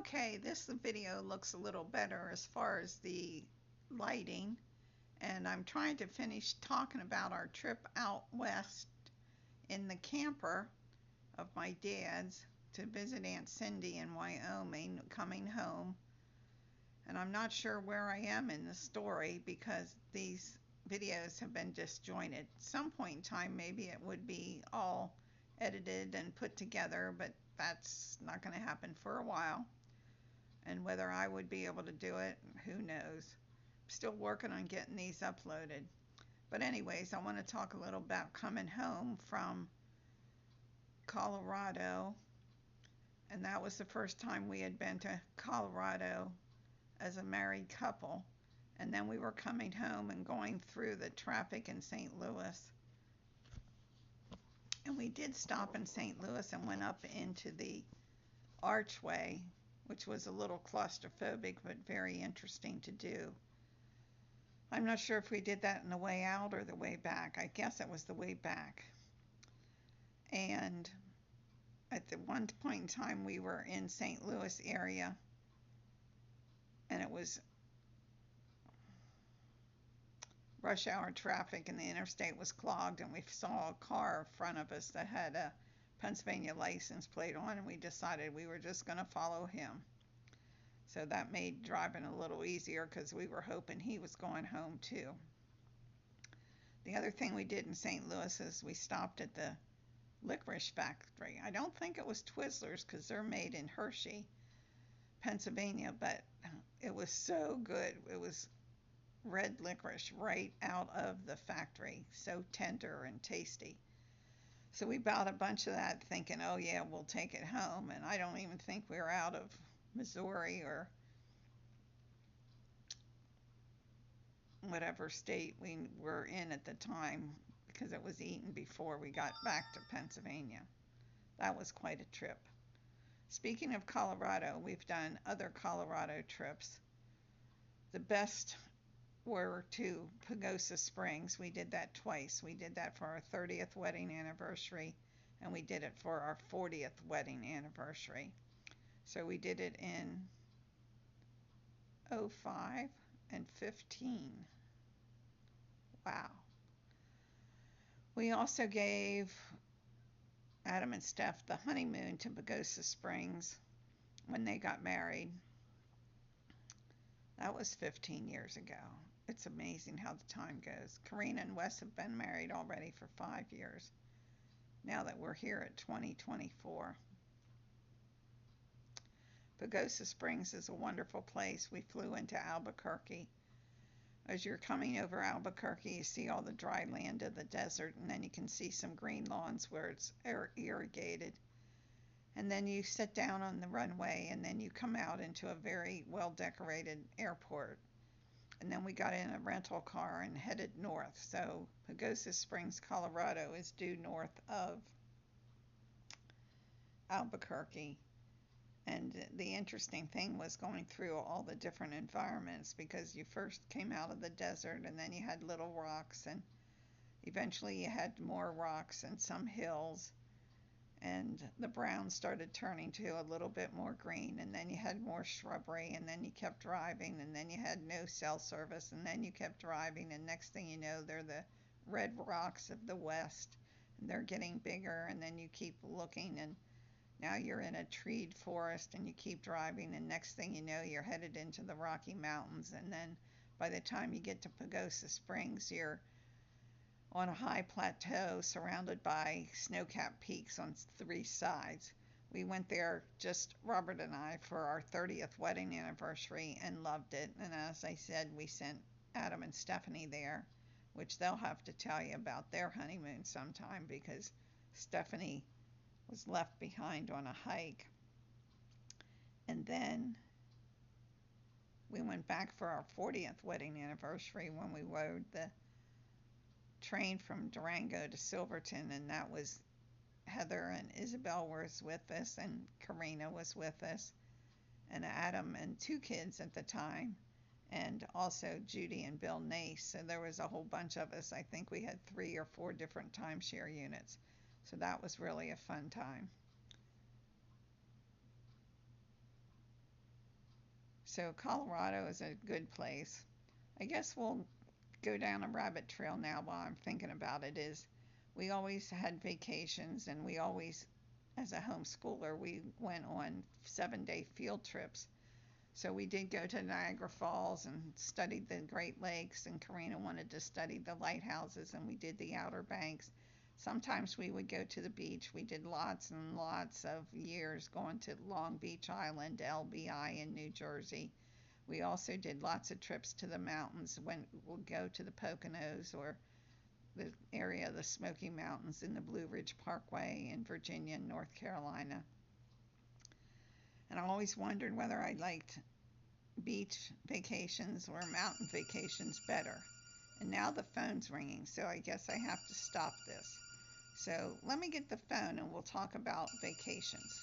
Okay, this video looks a little better as far as the lighting, and I'm trying to finish talking about our trip out west in the camper of my dad's to visit Aunt Cindy in Wyoming, coming home. And I'm not sure where I am in the story because these videos have been disjointed. At some point in time, maybe it would be all edited and put together, but that's not going to happen for a while. And whether I would be able to do it, who knows. I'm still working on getting these uploaded. But anyways, I want to talk a little about coming home from Colorado. And that was the first time we had been to Colorado as a married couple. And then we were coming home and going through the traffic in St. Louis. And we did stop in St. Louis and went up into the archway, which was a little claustrophobic but very interesting to do. I'm not sure if we did that in the way out or the way back. I guess it was the way back. And at the one point in time we were in St. Louis area, and it was rush hour traffic and the interstate was clogged, and we saw a car in front of us that had a Pennsylvania license plate on, and we decided we were just going to follow him. So that made driving a little easier because we were hoping he was going home too. The other thing we did in St. Louis is we stopped at the licorice factory. I don't think it was Twizzlers because they're made in Hershey, Pennsylvania, but it was so good. It was red licorice right out of the factory, so tender and tasty. So we bought a bunch of that thinking, oh yeah, we'll take it home. And I don't even think we were out of Missouri or whatever state we were in at the time, because it was eaten before we got back to Pennsylvania. That was quite a trip. Speaking of Colorado, we've done other Colorado trips. The best were to Pagosa Springs. We did that twice. We did that for our 30th wedding anniversary, and we did it for our 40th wedding anniversary. So we did it in 05 and 15. Wow. We also gave Adam and Steph the honeymoon to Pagosa Springs when they got married. That was 15 years ago. It's amazing how the time goes. Karina and Wes have been married already for 5 years, now that we're here at 2024. Pagosa Springs is a wonderful place. We flew into Albuquerque. As you're coming over Albuquerque, you see all the dry land of the desert, and then you can see some green lawns where it's irrigated. And then you sit down on the runway, and then you come out into a very well-decorated airport. And then we got in a rental car and headed north. So Pagosa Springs, Colorado is due north of Albuquerque. And the interesting thing was going through all the different environments, because you first came out of the desert and then you had little rocks, and eventually you had more rocks and some hills, and the brown started turning to a little bit more green, and then you had more shrubbery, and then you kept driving, and then you had no cell service, and then you kept driving, and next thing you know, they're the red rocks of the west, and they're getting bigger, and then you keep looking, and now you're in a treed forest, and you keep driving, and next thing you know, you're headed into the Rocky Mountains, and then by the time you get to Pagosa Springs, you're on a high plateau surrounded by snow-capped peaks on 3 sides. We went there, just Robert and I, for our 30th wedding anniversary and loved it. And as I said, we sent Adam and Stephanie there, which they'll have to tell you about their honeymoon sometime, because Stephanie was left behind on a hike. And then we went back for our 40th wedding anniversary when we rode the train from Durango to Silverton, and that was Heather and Isabel was with us, and Karina was with us, and Adam and 2 kids at the time, and also Judy and Bill Nace. So there was a whole bunch of us. I think we had 3 or 4 different timeshare units. So that was really a fun time. So Colorado is a good place. I guess we'll go down a rabbit trail now while I'm thinking about it. Is we always had vacations, and we always, as a homeschooler, we went on 7-day field trips. So we did go to Niagara Falls and studied the Great Lakes, and Karina wanted to study the lighthouses, and we did the Outer Banks. Sometimes we would go to the beach. We did lots and lots of years going to Long Beach Island, LBI in New Jersey. We also did lots of trips to the mountains when we'll go to the Poconos or the area of the Smoky Mountains in the Blue Ridge Parkway in Virginia and North Carolina. And I always wondered whether I liked beach vacations or mountain vacations better. And now the phone's ringing, so I guess I have to stop this. So let me get the phone and we'll talk about vacations.